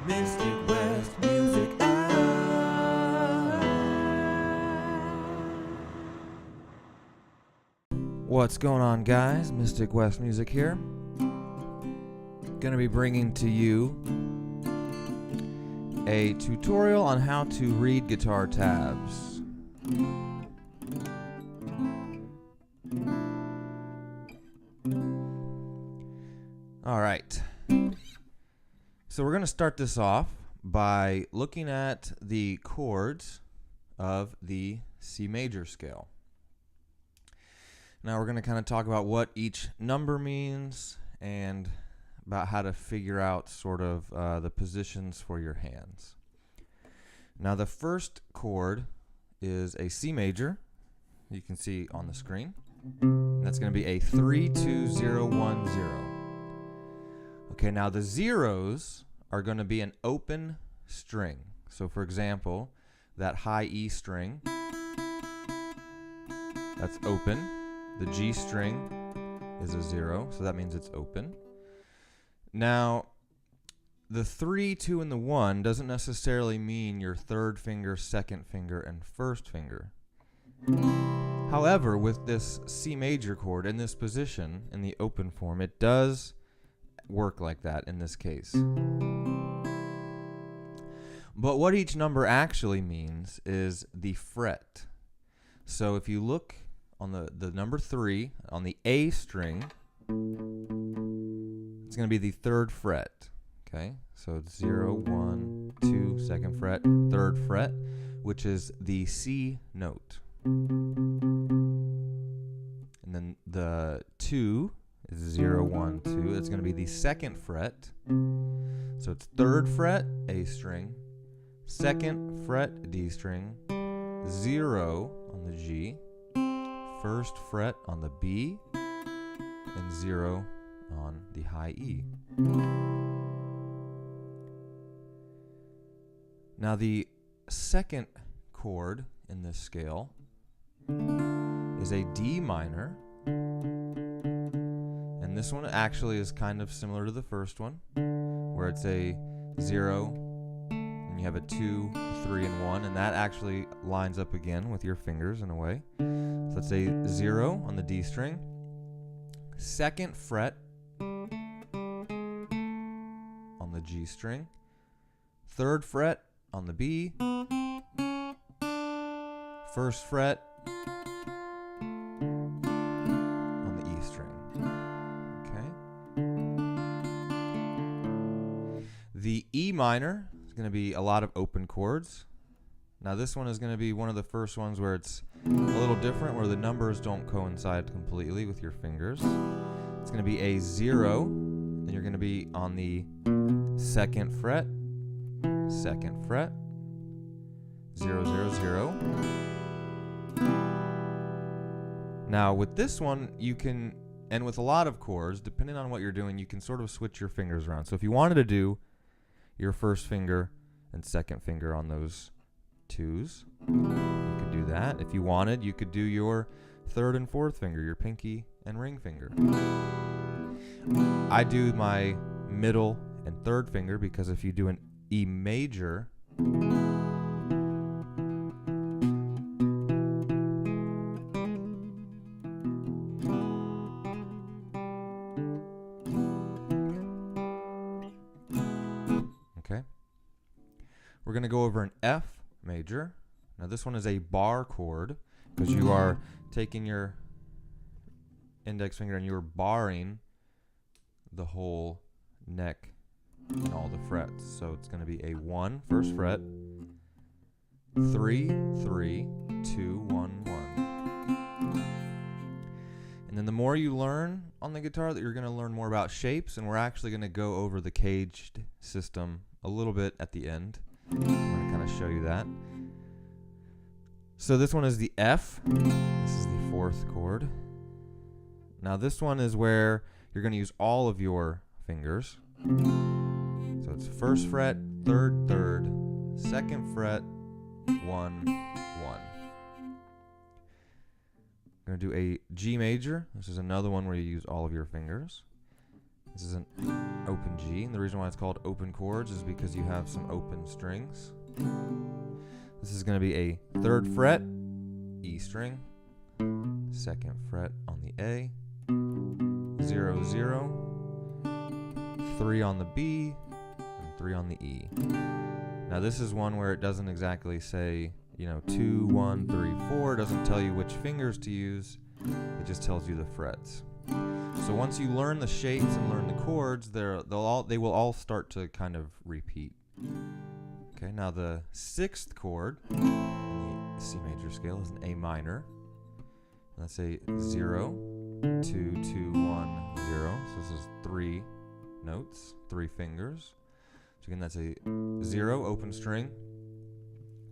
Mystic West Music Hour. What's going on, guys? Mystic West Music here. Gonna be bringing to you a tutorial on how to read guitar tabs. Alright, so we're going to start this off by looking at the chords of the C major scale. Now we're going to kind of talk about what each number means and about how to figure out sort of the positions for your hands. Now the first chord is a C major, you can see on the screen. That's going to be a 3-2-0-1-0. Okay, now the zeros are going to be an open string. So for example, that high E string, that's open. The G string is a 0, so that means it's open. Now, the 3, 2, and the 1 doesn't necessarily mean your third finger, second finger, and first finger. However, with this C major chord in this position, in the open form, it does work like that in this case. But what each number actually means is the fret. So if you look on the number 3 on the A string, it's going to be the third fret. Okay, so it's 0, 1, 2, second fret, third fret, which is the C note. And then the 2 is 0, 1, 2. It's going to be the second fret. So it's third fret, A string, second fret, D string, 0 on the G, first fret on the B, and 0 on the high E. Now the second chord in this scale is a D minor. And this one actually is kind of similar to the first one, where it's a 0, and you have a 2, 3, and 1, and that actually lines up again with your fingers in a way. So it's a 0 on the D string, second fret on the G string, third fret on the B, first fret on the E string. The E minor is going to be a lot of open chords. Now this one is going to be one of the first ones where it's a little different, where the numbers don't coincide completely with your fingers. It's going to be a 0, and you're going to be on the second fret, 0, 0, 0. Now with this one, you can, and with a lot of chords, depending on what you're doing, you can sort of switch your fingers around. So if you wanted to do your first finger and second finger on those 2s, you could do that. If you wanted, you could do your third and fourth finger, your pinky and ring finger. I do my middle and third finger because if you do an E major, we're going to go over an F major. Now this one is a bar chord because you are taking your index finger and you are barring the whole neck and all the frets. So it's going to be a 1, first fret, 3, 3, 2, 1, 1. And then the more you learn on the guitar, that you're going to learn more about shapes, and we're actually going to go over the CAGED system a little bit at the end. I'm going to kind of show you that. So this one is the F. This is the fourth chord. Now this one is where you're going to use all of your fingers. So it's first fret, third, second fret, 1, 1. I'm going to do a G major. This is another one where you use all of your fingers. This is an open G, and the reason why it's called open chords is because you have some open strings. This is going to be a 3rd fret, E string, 2nd fret on the A, 0, 0, 3 on the B, and 3 on the E. Now this is one where it doesn't exactly say, 2, 1, 3, 4. It doesn't tell you which fingers to use. It just tells you the frets. So once you learn the shapes and learn the chords, they will all start to kind of repeat. Okay, now the 6th chord in the C major scale is an A minor. Let's say 0, 2, 2, 1, 0. So this is 3 notes, 3 fingers. So again, that's a 0 open string,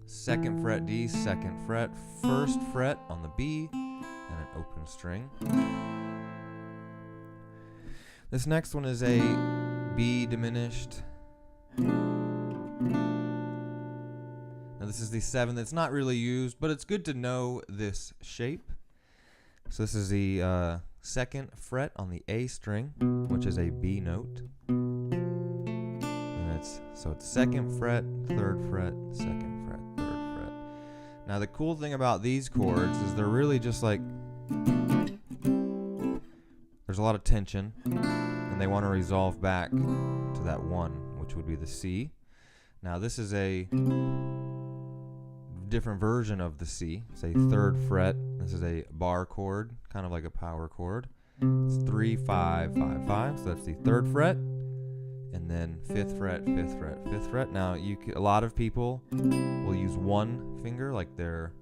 2nd fret D, 2nd fret, 1st fret on the B, and an open string. This next one is a B diminished. Now this is the 7th. It's not really used, but it's good to know this shape. So this is the 2nd fret on the A string, which is a B note. And it's 2nd fret, 3rd fret, 2nd fret, 3rd fret. Now the cool thing about these chords is they're really just like, there's a lot of tension, and they want to resolve back to that 1, which would be the C. Now this is a different version of the C. It's a 3rd fret. This is a bar chord, kind of like a power chord. It's 3, 5, 5, 5. So that's the 3rd fret, and then 5th fret, 5th fret, 5th fret. Now a lot of people will use one finger, like their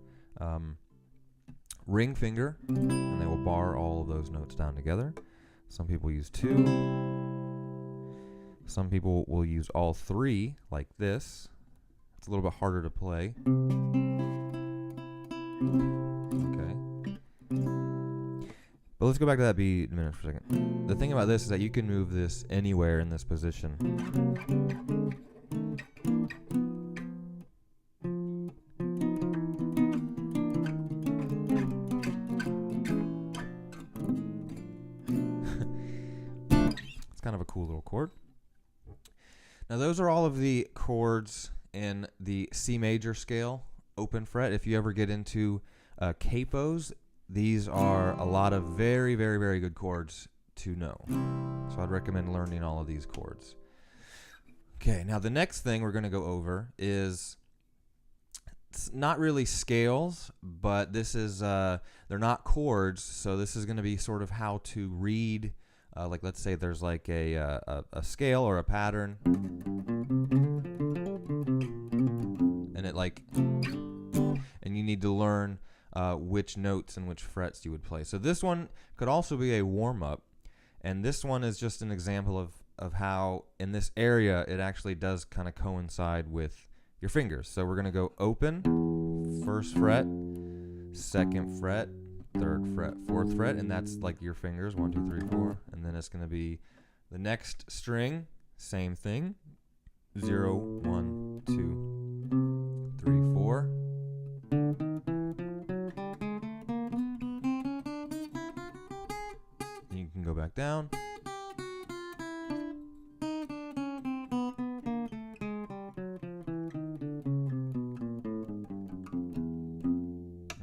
ring finger, and they will bar all of those notes down together. Some people use 2. Some people will use all 3, like this. It's a little bit harder to play. Okay. But let's go back to that B diminished for a second. The thing about this is that you can move this anywhere in this position. It's kind of a cool little chord. Now those are all of the chords in the C major scale, open fret. If you ever get into capos, these are a lot of very, very, very good chords to know. So I'd recommend learning all of these chords. Okay, now the next thing we're going to go over is, it's not really scales, but this is, they're not chords, so this is going to be sort of how to read, like let's say there's like a scale or a pattern, and it like, and you need to learn which notes and which frets you would play. So this one could also be a warm-up, and this one is just an example of how in this area it actually does kind of coincide with your fingers. So we're going to go open, 1st fret, 2nd fret, 3rd fret, 4th fret, and that's like your fingers, 1, 2, 3, 4, and then it's going to be the next string, same thing, 0, 1, 2, 3, 4. You can go back down.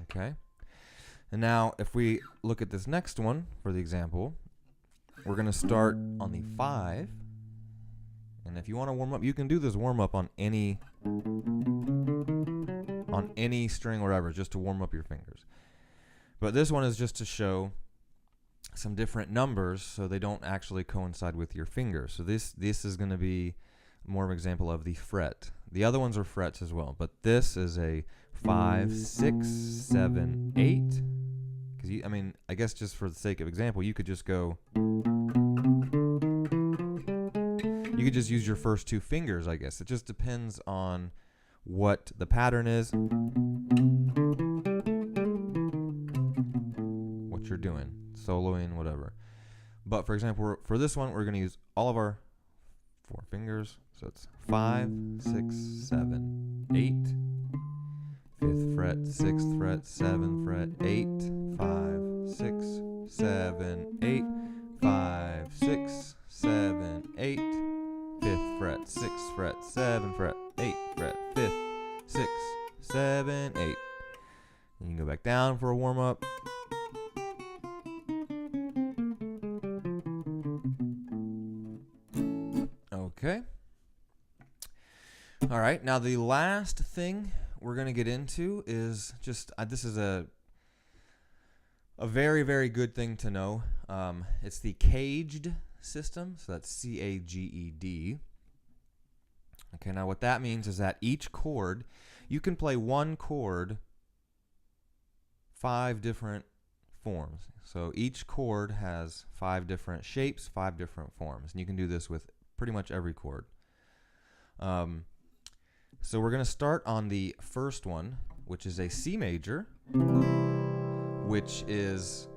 Okay. And now if we look at this next one for the example, we're going to start on the 5. And if you want to warm up, you can do this warm up on any string or whatever, just to warm up your fingers. But this one is just to show some different numbers so they don't actually coincide with your fingers. So this is going to be more of an example of the fret. The other ones are frets as well, but this is a 5, 6, 7, 8. Because I mean, I guess just for the sake of example, you could just go. You could just use your first 2 fingers, I guess. It just depends on what the pattern is, what you're doing, soloing, whatever. But for example, for this one, we're going to use all of our 4 fingers. So it's 5, 6, 7, 8. 5th fret, 6th fret, 7th fret, 8, 5, 6, 7, 8, 5, 6, 7. 8, 5th fret, 6th fret, 7th fret, 8th fret, 5th, 6, 7, 8. And you can go back down for a warm-up. Okay. All right, now the last thing we're going to get into is just, this is a very, very good thing to know. It's the CAGED system, so that's C-A-G-E-D. Okay, now what that means is that each chord, you can play one chord 5 different forms. So each chord has 5 different shapes, 5 different forms, and you can do this with pretty much every chord. So we're going to start on the first one, which is a C major, which is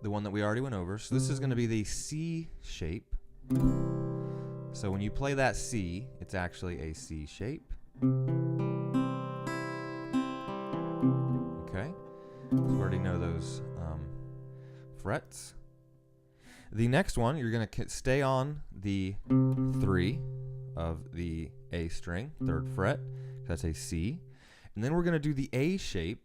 the one that we already went over. So this is going to be the C shape. So when you play that C, it's actually a C shape. Okay, so we already know those frets. The next one, you're going to stay on the 3 of the A string, 3rd fret. That's a C. And then we're going to do the A shape,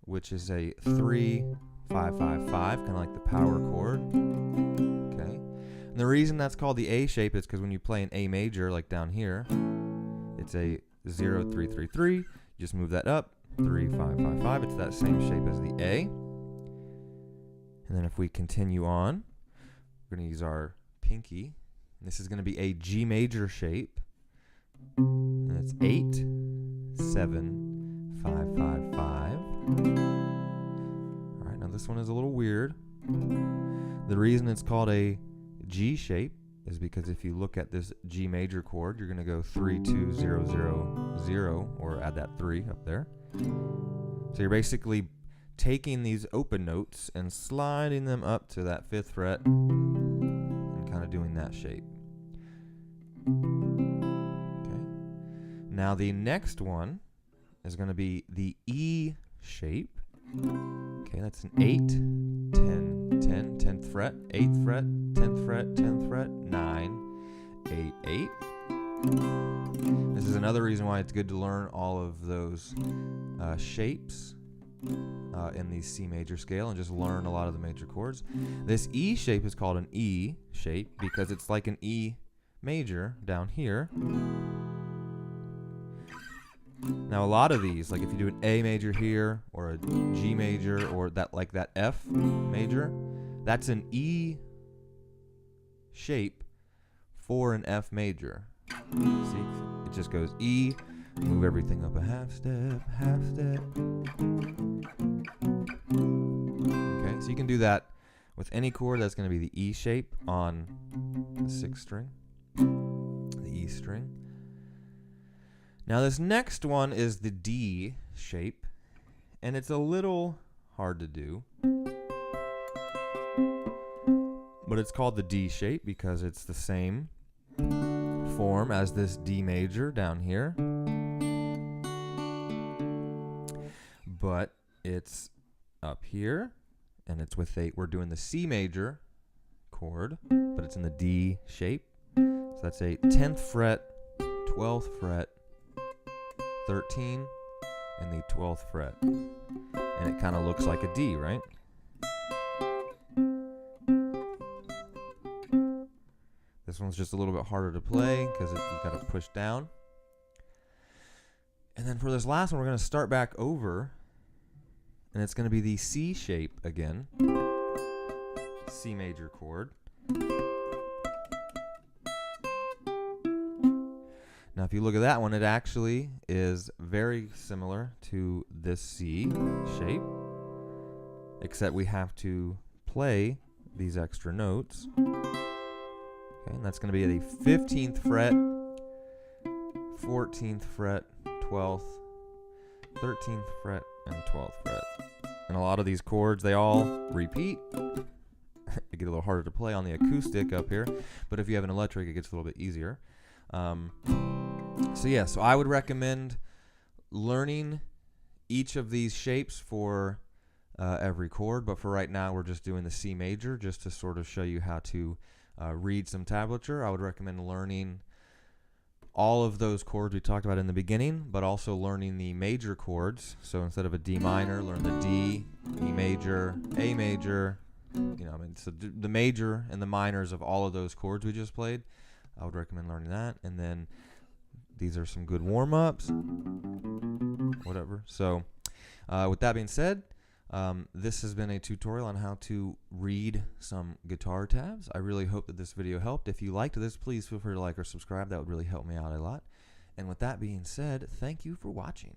which is a 3, 5, 5, 5, kind of like the power chord. Okay. And the reason that's called the A shape is because when you play an A major, like down here, it's a 0, 3, 3, 3. You just move that up, 3, 5, 5, 5. It's that same shape as the A. And then if we continue on, we're going to use our pinky. This is going to be a G major shape. And it's 8, 7, 5, 5, 5. All right, now this one is a little weird. The reason it's called a G shape is because if you look at this G major chord, you're going to go 3, 2, 0, 0, 0, or add that 3 up there. So you're basically taking these open notes and sliding them up to that 5th fret and kind of doing that shape. Okay. Now the next one is going to be the E shape. Okay, that's an 8, 10, 10, 10th fret, 8th fret, 10th fret, 10th fret, 9, 8, 8. This is another reason why it's good to learn all of those shapes in the C major scale and just learn a lot of the major chords. This E shape is called an E shape because it's like an E major down here. Now a lot of these, like if you do an A major here or a G major or that like that F major, that's an E shape for an F major. See, it just goes E, move everything up a half step, half step. Okay, so you can do that with any chord. That's going to be the E shape on the 6th string, the E string. Now this next one is the D shape, and it's a little hard to do, but it's called the D shape because it's the same form as this D major down here, but it's up here, and it's with we're doing the C major chord, but it's in the D shape. So that's a 10th fret, 12th fret, 13, and the 12th fret. And it kind of looks like a D, right? This one's just a little bit harder to play because you got to push down. And then for this last one, we're going to start back over, and it's going to be the C shape again. C major chord. Now, if you look at that one, it actually is very similar to this C shape, except we have to play these extra notes. Okay, and that's going to be the 15th fret, 14th fret, 12th, 13th fret, and 12th fret. And a lot of these chords, they all repeat. They get a little harder to play on the acoustic up here, but if you have an electric, it gets a little bit easier. So yeah, so I would recommend learning each of these shapes for every chord, but for right now we're just doing the C major just to sort of show you how to read some tablature, I would recommend learning all of those chords we talked about in the beginning, but also learning the major chords. So instead of a D minor, learn the D, E major, A major. So the major and the minors of all of those chords we just played. I would recommend learning that. And then these are some good warm-ups, whatever. So with that being said, this has been a tutorial on how to read some guitar tabs. I really hope that this video helped. If you liked this, please feel free to like or subscribe. That would really help me out a lot. And with that being said, thank you for watching.